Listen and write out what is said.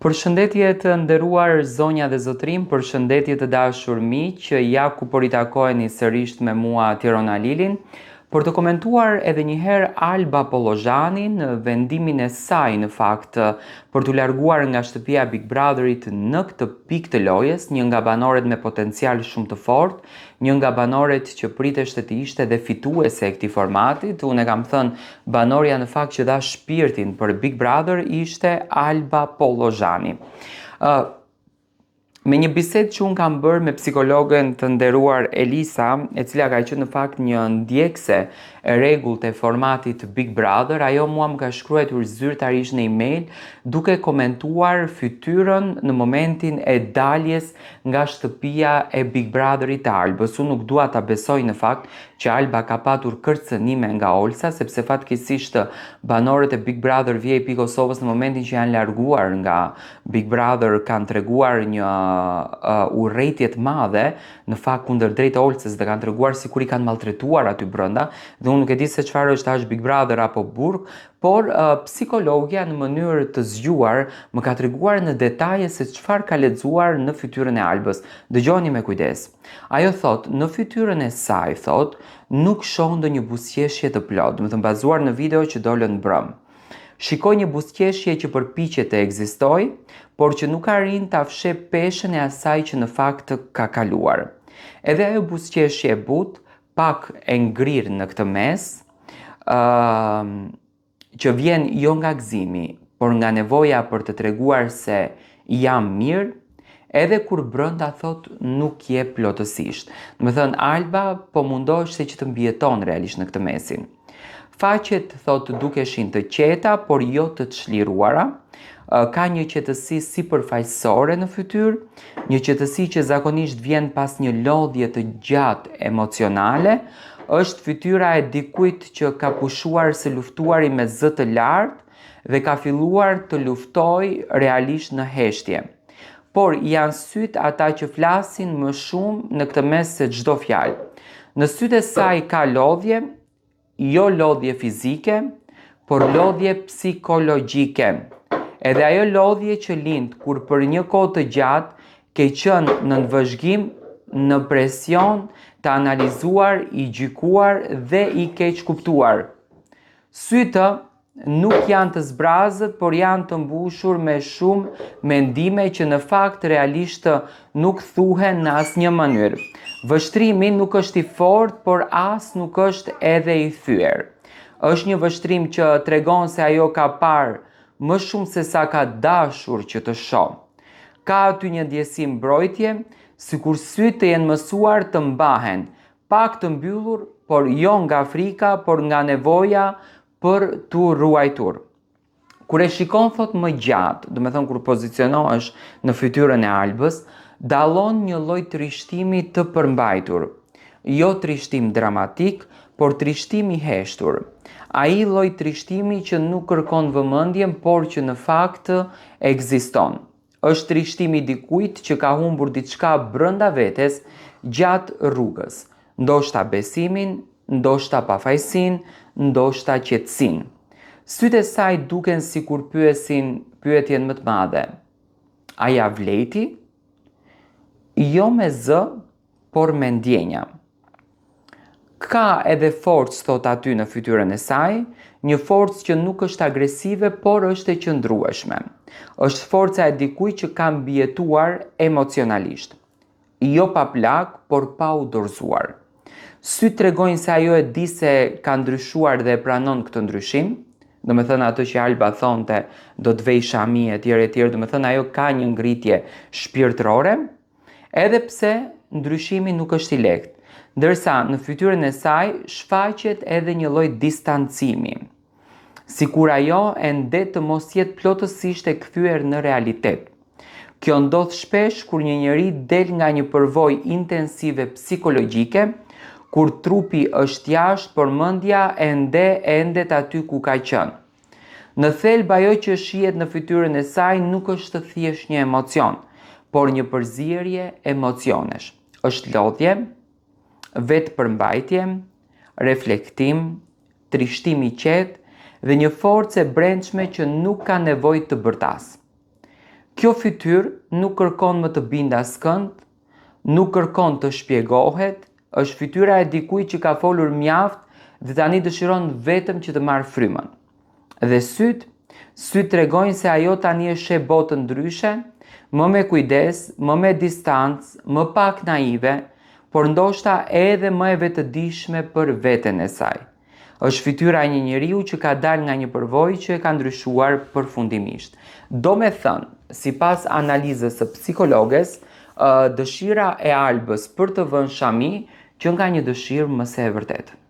Përshëndetje të nderuar zonja dhe zotrim, përshëndetje të dashur miq, ja ku po ritakoheni sërish me mua Tirona Lilin, për të komentuar edhe një herë Alba Pollozhanin në vendimin e saj në fakt për t'u larguar nga shtëpia Big Brotherit në këtë pikë të lojës, një nga banoret me potencial shumë të fortë, një nga banoret që priteshte të ishte dhe fituese e këtij formatit. Unë e kam thënë banorja në fakt që dha shpirtin për Big Brother ishte Alba Pollozhani. Me një bisedë që unë kam bërë me psikologën të nderuar Elisa, e cila ka qenë në fakt një ndjekse e rregullt e formatit Big Brother, ajo mua më ka shkruar zyrtarisht në email duke komentuar fytyrën në momentin e daljes nga shtëpia e Big Brotherit të Albës. Unë nuk dua ta besoj në fakt që Alba ka patur kërcënime nga Olsa, sepse fatkeqësisht banorët e Big Brother VIP Kosovës në momentin që janë larguar nga Big Brother kanë treguar një urrëtie të madhe në fakt kundër drejt Olsës dhe kanë treguar sikur i kanë maltretuar aty brenda, dhe unë nuk e di se çfarë është tash Big Brother apo burg, por psikologja në mënyrë të zgjuar më ka treguar në detaje se çfarë ka lexuar në fytyrën e Albës. Dëgjoni me kujdes. Ajo thot, në fytyrën e saj thot, nuk shoh ndonjë buzëqeshje të plotë, do të thënë bazuar në video që dolën brëm. Shikoj një buzëqeshje që përpiqet të ekzistojë, por që nuk arrin ta fsheh peshën e asaj që në fakt ka kaluar. Edhe ajo buzëqeshje e butë, pak e ngrirë në këtë mes, që vjen jo nga gëzimi, por nga nevoja për të treguar se jam mirë, edhe kur brenda thot nuk je plotësisht. Do të thënë Alba po mundohej që të mbijeton realisht në këtë mesin. Faqet thot dukeshin të qeta, por jo të çliruara. Ka një qetësi sipërfaqësore në fytyrë, një qetësi që zakonisht vjen pas një lodhje të gjatë emocionale. Është fytyra e dikujt që ka pushuar së luftuari me zë të lartë dhe ka filluar të luftojë realisht në heshtje. Por janë syt ata që flasin më shumë në këtë mes se çdo fjalë. Në sytë e saj ka lodhje, jo lodhje fizike, por lodhje psikologjike. Edhe ajo lodhje që lind kur për një kohë të gjatë ke qenë në vëzhgim, në presion, të analizuar, i gjykuar dhe i keq kuptuar. Sytë nuk janë të zbrazët, por janë të mbushur me shumë mendime që në fakt realisht nuk thuhen në asnjë mënyrë. Vështrimi nuk është i fortë, por as nuk është edhe i thyer. Është një vështrim që tregon se ajo ka parë më shumë se sa ka dashur që të shoh. Ka aty një ndjesi mbrojtje, sikur sytë të jenë mësuar të mbahen, pak të mbyllur, por jo nga frika, por nga nevoja për t'u ruajtur. Kur e shikon thot më gjatë, do të thënë kur pozicionohesh në fytyrën e Albës, dallon një lloj trishtimi të përmbajtur. Jo trishtim dramatik, por trishtim i heshtur. Ai lloj trishtimi që nuk kërkon vëmendjen, por që në fakt ekziston. Është trishtimi i dikujt që ka humbur diçka brenda vetes gjatë rrugës. Ndoshta besimin, ndoshta pafajësinë, ndoshta qetësinë. Sytë e saj duken sikur pyesin pyetjen më të madhe. A ja vleti? Jo me zë, por me ndjenja. Ka edhe forcë thot aty në fytyrën e saj, një forcë që nuk është agresive, por është e qëndrueshme. Është forca e dikujt që ka mbijetuar emocionalisht. Jo pa plak, por pa u dorëzuar. Sytë tregojnë se ajo e di se ka ndryshuar dhe e pranon këtë ndryshim. Do me thënë ato që Alba thonte do të vej shami e tjerë, do me thënë ajo ka një ngritje shpirtërore, edhe pse ndryshimi nuk është i lehtë. Ndërsa në fytyrën e saj shfaqet edhe një lloj distancimi, sikur ajo ende të mos jetë plotësisht e kthyer në realitet. Kjo ndodh shpesh kur një njeri del nga një përvojë intensive psikologjike, kur trupi është jashtë, por mendja ende aty ku ka qenë. Në thelb ajo që shihet në fytyrën e saj nuk është thjesht një emocion, por një përzierje emocionesh. Është lodhje, vetë përmbajtje, reflektim, trishtim i qetë dhe një forcë e brendshme që nuk ka nevojë të bërtas. Kjo fytyrë nuk kërkon më të bindë askënd, nuk kërkon të shpjegohet, është fytyra e dikujt që ka folur mjaft dhe tani dëshiron vetëm që të marrë frymën. Dhe syt tregojnë se ajo tani e sheh botën ndryshe, më me kujdes, më me distancë, më pak naive, por ndoshta edhe më e vetëdijshme për veten e saj. Është fytyra e një njeriu që ka dalë nga një përvojë që e ka ndryshuar përfundimisht. Do me thënë, sipas analizës së psikologes, dëshira e Albës për të vënë shami që nga një dëshirë më se e vërtetë.